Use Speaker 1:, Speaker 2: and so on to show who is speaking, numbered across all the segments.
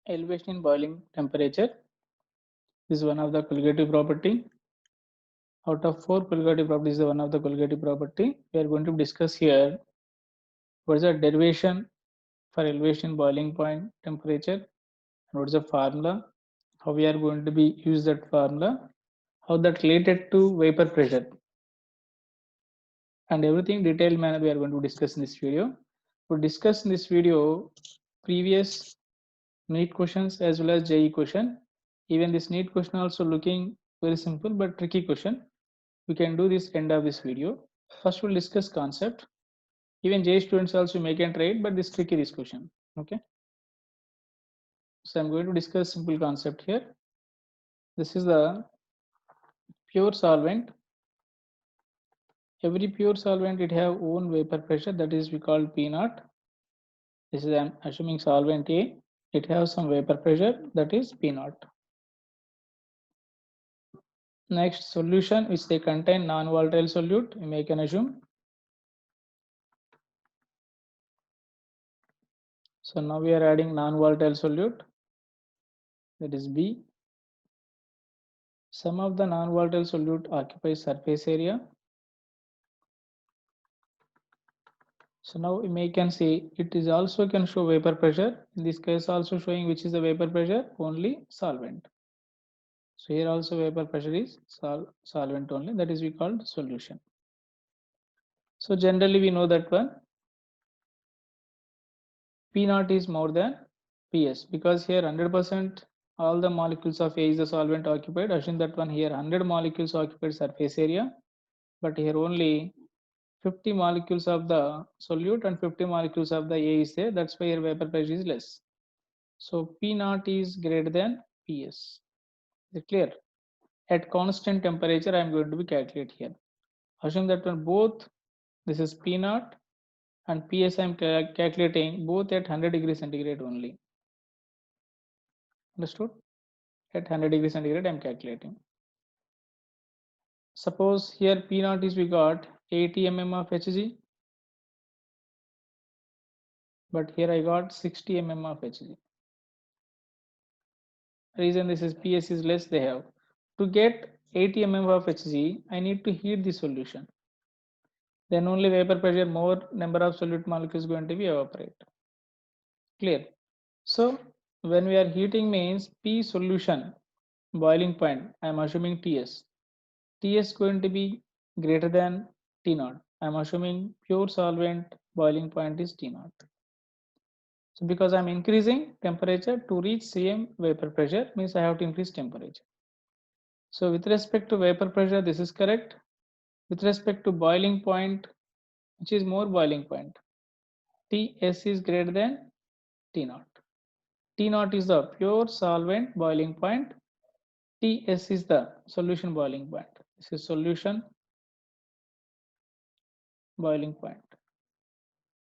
Speaker 1: Elevation in boiling temperature is one of the colligative property. Out of 4 colligative properties, one of the colligative property. We are going to discuss here what is the derivation for elevation boiling point temperature and what is the formula, how we are going to be use that formula, how that related to vapor pressure, and everything detailed manner we are going to discuss in this video. We discuss in this video previous NEET questions as well as JEE question. Even this NEET question also looking very simple but tricky question. We can do this end of this video. First we'll discuss concept. Even JEE students also may can try it, but this tricky this question. Okay. So I'm going to discuss simple concept here. This is the pure solvent. Every pure solvent it have own vapor pressure, that is we call P naught. This is I'm assuming solvent A. It has some vapor pressure, that is P naught. Next solution which they contain non-volatile solute, we can assume. So now we are adding non-volatile solute, that is B. Some of the non-volatile solute occupies surface area. So now we can see it is also can show vapor pressure. In this case also showing which is the vapor pressure, only solvent. So here also vapor pressure is solvent only, that is we called solution. So generally we know that one P naught is more than PS because here 100% all the molecules of A is the solvent occupied. Assume that one here 100 molecules occupied surface area, but here only 50 molecules of the solute and 50 molecules of the A is there. That's why here vapor pressure is less. So P naught is greater than PS. Is it clear? At constant temperature, I am going to be calculate here. Assume that when both this is P naught and PS I am calculating both at 100 degrees centigrade only. Understood? At 100 degrees centigrade I am calculating. Suppose here P naught is we got 80 mm of Hg, but here I got 60 mm of Hg. Reason this is PS is less, they have. To get 80 mm of Hg, I need to heat the solution. Then only vapor pressure, more number of solute molecules going to be evaporate. Clear? So when we are heating means P solution boiling point, I am assuming TS. TS going to be greater than T naught. I am assuming pure solvent boiling point is T naught. So because I am increasing temperature to reach same vapor pressure means I have to increase temperature. So with respect to vapor pressure, this is correct. With respect to boiling point, which is more boiling point, Ts is greater than T naught. T naught is the pure solvent boiling point. Ts is the solution boiling point. This is solution boiling point.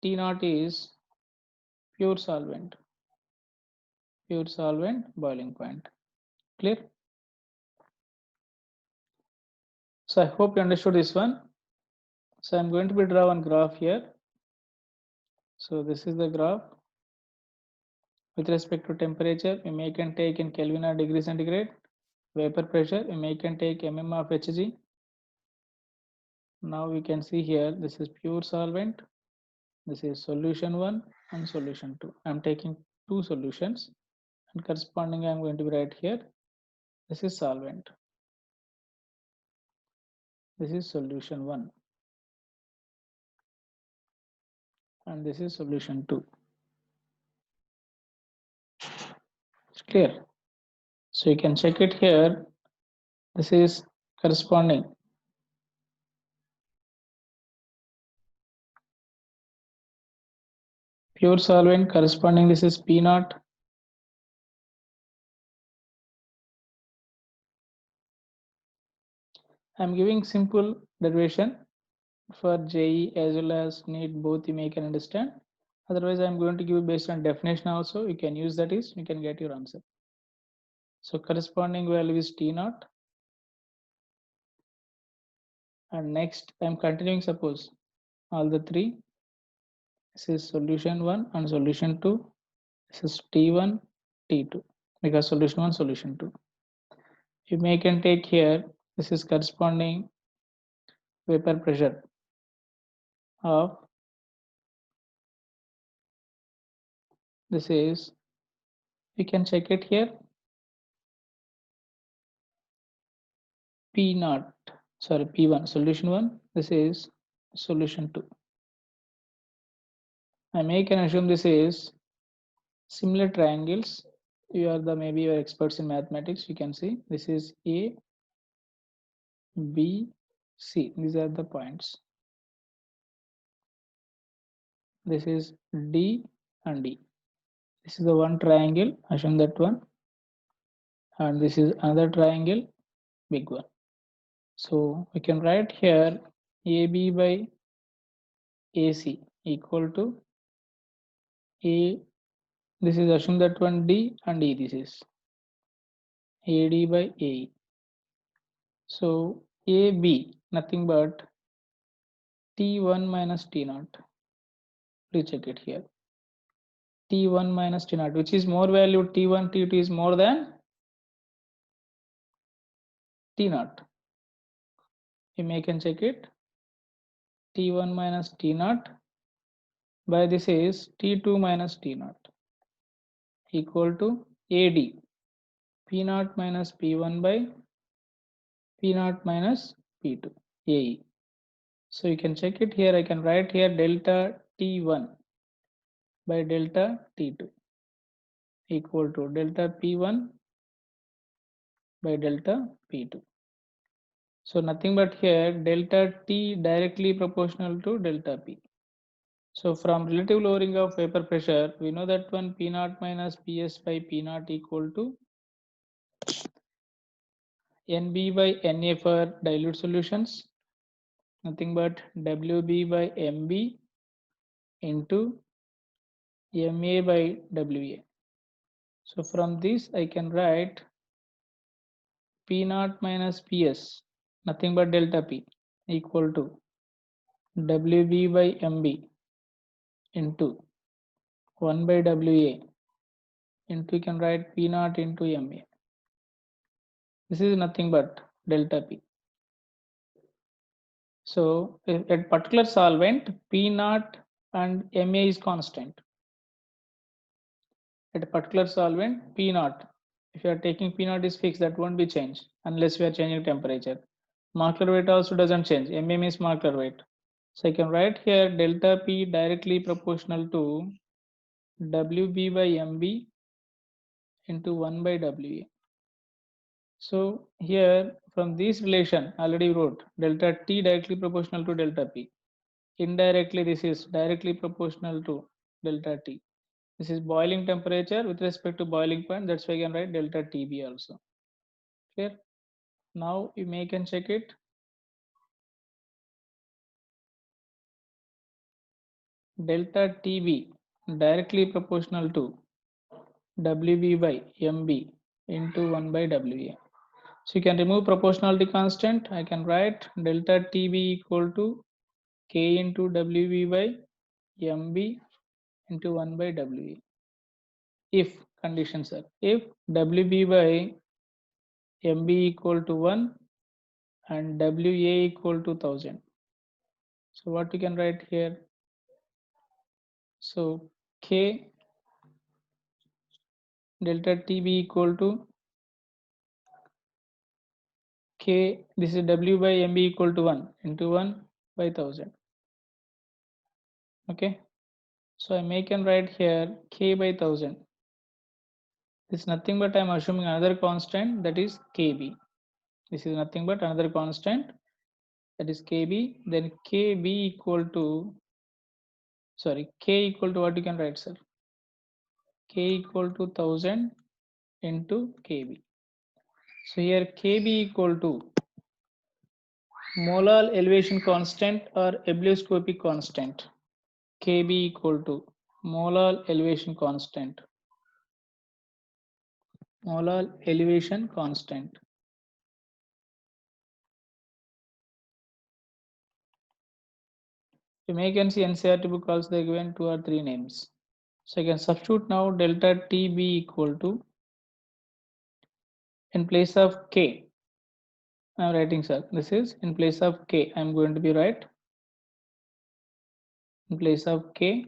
Speaker 1: T naught is pure solvent boiling point. Clear? So I hope you understood this one. So I'm going to be draw one graph here. So this is the graph. With respect to temperature, we can take in Kelvin or degree centigrade. Vapor pressure, we can take mm of Hg. Now we can see here, this is pure solvent. This is solution 1 and solution 2. I'm taking two solutions and corresponding I'm going to be right here. This is solvent. This is solution 1 and this is solution 2. It's clear. So you can check it here. This is corresponding. Pure solvent corresponding, this is P naught. I'm giving simple derivation for JE as well as NEET, both you may can understand. Otherwise, I'm going to give based on definition also. You can use that is, you can get your answer. So corresponding value is T naught. And next I'm continuing, suppose all the three. This is solution 1 and solution 2. This is T1 T2 because solution 1, solution 2. You may can take here, this is corresponding vapor pressure of, this is, you can check it here, P0, sorry, P1, solution 1, this is solution 2. I may can assume this is similar triangles. You are the, maybe you are experts in mathematics, you can see this is A, B, C, these are the points. This is D and E. This is the one triangle, assume that one, and this is another triangle, big one. So we can write here AB by AC equal to A, this is assume that one D and E, this is AD by AE. So AB nothing but T1 minus T0. Please check it here. T1 minus T0, which is more value, T1, T2 is more than T0. You may can check it. T1 minus T0 by this is T2 minus T0 equal to AD P0 minus P1 by P0 minus P2 AE. So you can check it here. I can write here delta T1 by delta T2 equal to delta P1 by delta P2. So nothing but here delta T directly proportional to delta P. So from relative lowering of vapor pressure, we know that one P0 minus PS by P0 equal to NB by NA for dilute solutions, nothing but WB by MB into MA by WA. So from this I can write P0 minus PS, nothing but delta P equal to WB by MB into 1 by WA into, you can write P0 into MA. This is nothing but delta P. So if a particular solvent P0 and MA is constant. At a particular solvent P0, if you are taking P0 is fixed, that won't be changed unless we are changing temperature. Molecular weight also doesn't change. MA means molecular weight. So I can write here delta P directly proportional to WB by MB into 1 by WA. So here from this relation already wrote delta T directly proportional to delta P. Indirectly this is directly proportional to delta T. This is boiling temperature with respect to boiling point. That's why I can write delta TB also. Clear? Now you may can check it. Delta TB directly proportional to WB by MB into 1 by WA. So you can remove proportionality constant. I can write delta TB equal to K into WB by MB into 1 by WA. If conditions are, if WB by MB equal to 1 and WA equal to 1000. So what you can write here? So K delta TB equal to K, this is W by MB equal to 1 into 1 by 1000. Okay. So I may can write here K by 1000. This is nothing but I'm assuming another constant, that is KB. This is nothing but another constant, that is KB. Then KB equal to, sorry, K equal to what you can write, sir? K equal to 1000 into KB. So here KB equal to molar elevation constant or ebullioscopic constant. KB equal to molar elevation constant. Molar elevation constant. You may can see NCERT book also they given 2 or 3 names. So I can substitute now delta TB equal to In place of K, I'm writing, sir, this is in place of K, I'm going to be right. In place of K,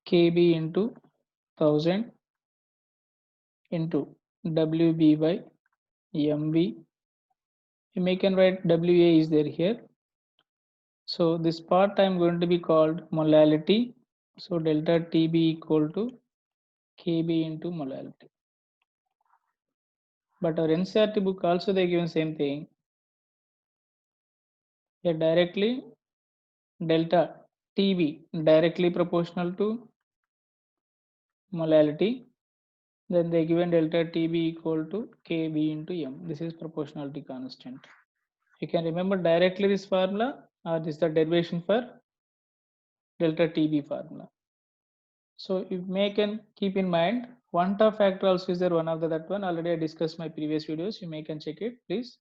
Speaker 1: KB into 1000 into WB by MB. You can write WA is there here. So this part I'm going to be called molality. So delta TB equal to KB into molality. But our NCERT book also they given same thing. Here directly delta TB directly proportional to molality. Then they given delta TB equal to KB into M. This is proportionality constant. You can remember directly this formula, or this is the derivation for delta TB formula. So you can keep in mind one top factor also is there, one of that one already I discussed my previous videos. You can check it, please.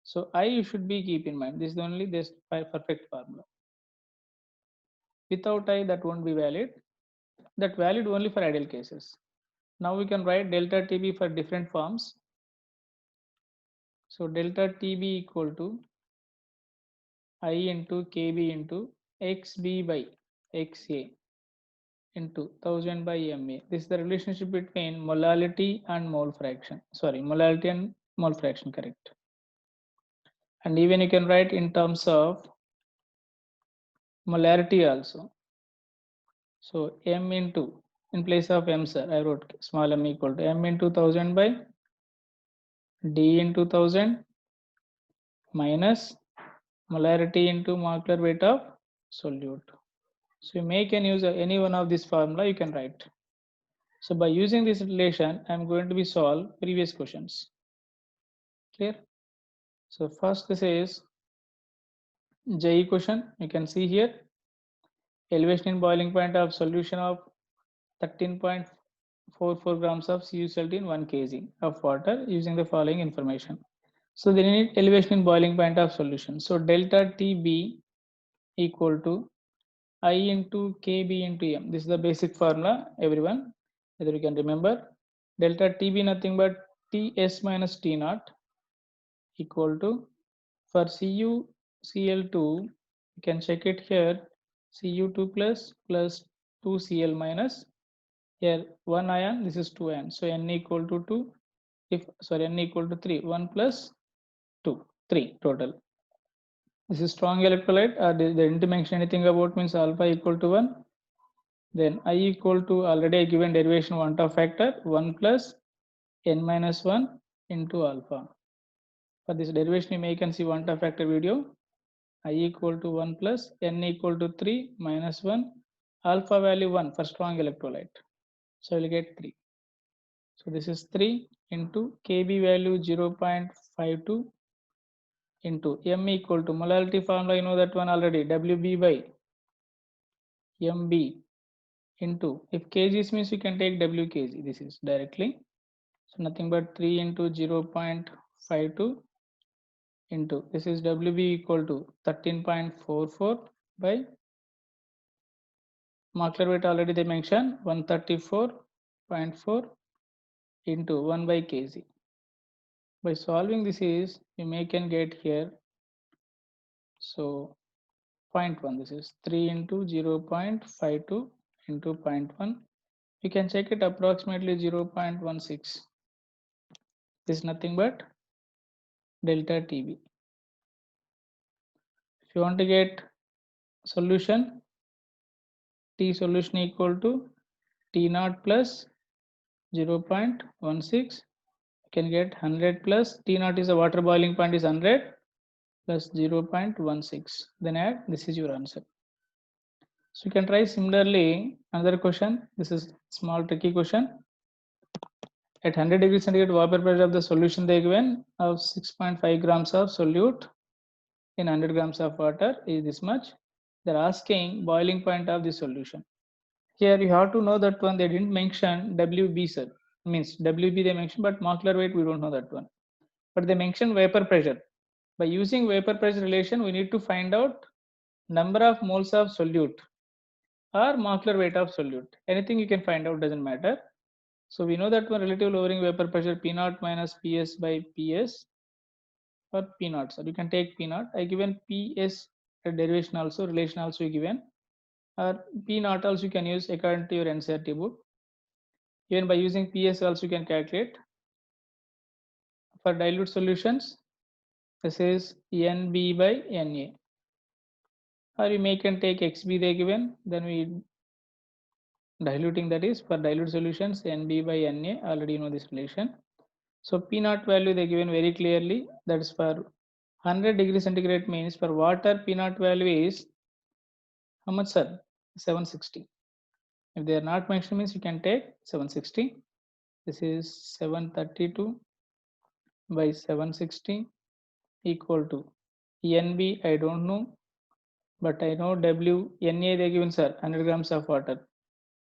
Speaker 1: So I you should be keep in mind this is only this perfect formula. Without I that won't be valid. That valid only for ideal cases. Now we can write delta TB for different forms. So delta TB equal to I into KB into XB by XA into 1000 by MA. This is the relationship between molality and mole fraction. Sorry, molality and mole fraction, correct. And even you can write in terms of molarity also. So M into, in place of M, sir, I wrote small m equal to M into 1000 by D into 1000 minus molarity into molecular weight of solute. So you can use any one of this formula you can write. So by using this relation, I'm going to be solve previous questions. Clear? So first this is JE question. You can see here elevation in boiling point of solution of 13.44 grams of CU salt in 1 kg of water using the following information. So they need elevation in boiling point of solution. So delta TB equal to I into KB into M. This is the basic formula, everyone. Whether you can remember. Delta TB nothing but TS minus T naught equal to, for CuCl2, you can check it here, Cu2 plus 2Cl minus, here 1 ion, this is 2 ion. So N equal to 2, N equal to 3, 1 plus 2, 3 total. This is strong electrolyte. They didn't mention anything about means alpha equal to 1. Then I equal to already given derivation one top factor 1 plus N minus 1 into alpha. For this derivation you can see one top factor video. I equal to 1 plus N equal to 3 minus 1, alpha value 1 for strong electrolyte. So we'll get 3. So this is 3 into KB value 0.52 into M equal to molality formula, you know that one already, WB by MB into, if kgs means you can take Wkg, this is directly. So nothing but 3 into 0.52 into, this is WB equal to 13.44 by molecular weight already they mentioned 134.4 into 1 by kg. By solving this is you can get here. So 0.1, this is 3 into 0.52 into 0.1. You can check it approximately 0.16. This is nothing but delta TB. If you want to get solution, T solution equal to T naught plus 0.16. You can get 100 plus T naught is the water boiling point is 100 plus 0.16. Then add, this is your answer. So you can try similarly another question. This is small tricky question. At 100 degrees centigrade vapor pressure of the solution they given of 6.5 grams of solute in 100 grams of water is this much. They're asking boiling point of the solution. Here you have to know that one they didn't mention WB, sir. Means WB they mentioned, but molecular weight we don't know that one. But they mentioned vapor pressure. By using vapor pressure relation, we need to find out number of moles of solute or molecular weight of solute. Anything you can find out, doesn't matter. So we know that one relative lowering vapor pressure P naught minus PS by PS or P naught. So you can take P naught. I given PS derivation also, relation also given, or P naught also you can use according to your NCERT book. Even by using PS also you can calculate. For dilute solutions, this is NB by Na. Or you may can take XB they given, then we diluting, that is for dilute solutions NB by Na, already you know this relation. So P naught value they given very clearly, that is for 100 degrees centigrade, means for water P naught value is how much, sir? 760. If they are not mentioned, means you can take 760. This is 732 by 760 equal to NB, I don't know, but I know W, Na they given, sir, 100 grams of water.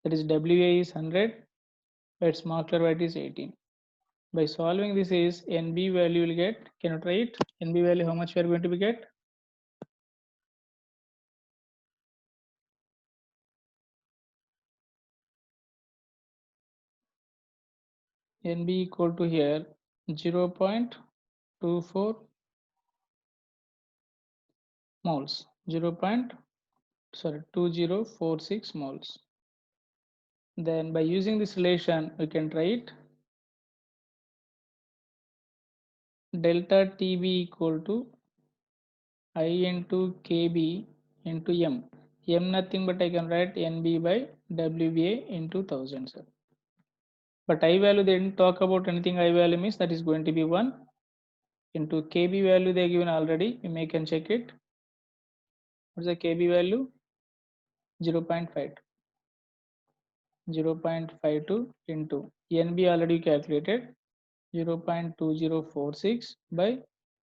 Speaker 1: That is WA is 100, its molecular weight is 18. By solving this is NB value will get, can you try it? NB value how much we are going to be get? NB equal to here 0.24 moles, 2046 moles. Then by using this relation, we can write delta TB equal to I into KB into M. M nothing but I can write NB by WBA into 1000, sir. But I value they didn't talk about anything. I value means that is going to be 1 into KB value they given already. You may can check it. What's the KB value? 0.5. 0.52 into NB already calculated 0.2046 by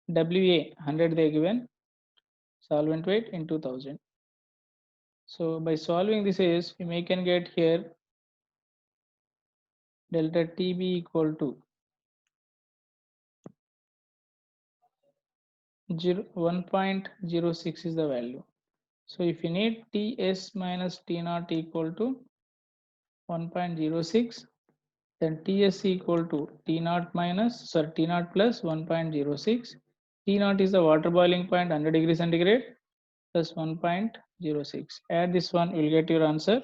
Speaker 1: WA 100 they given, solvent weight into 1000. So by solving this is we may can get here delta TB equal to 1.06 is the value. So if you need TS minus T naught equal to 1.06, then TS equal to T naught minus, sorry, T naught plus 1.06. T naught is the water boiling point 100 degrees centigrade plus 1.06. Add this one, you will get your answer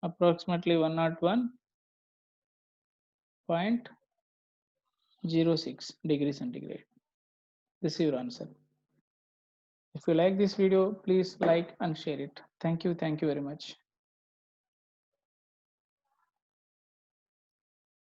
Speaker 1: approximately 101.06 degrees centigrade. This is your answer. If you like this video, please like and share it. Thank you very much.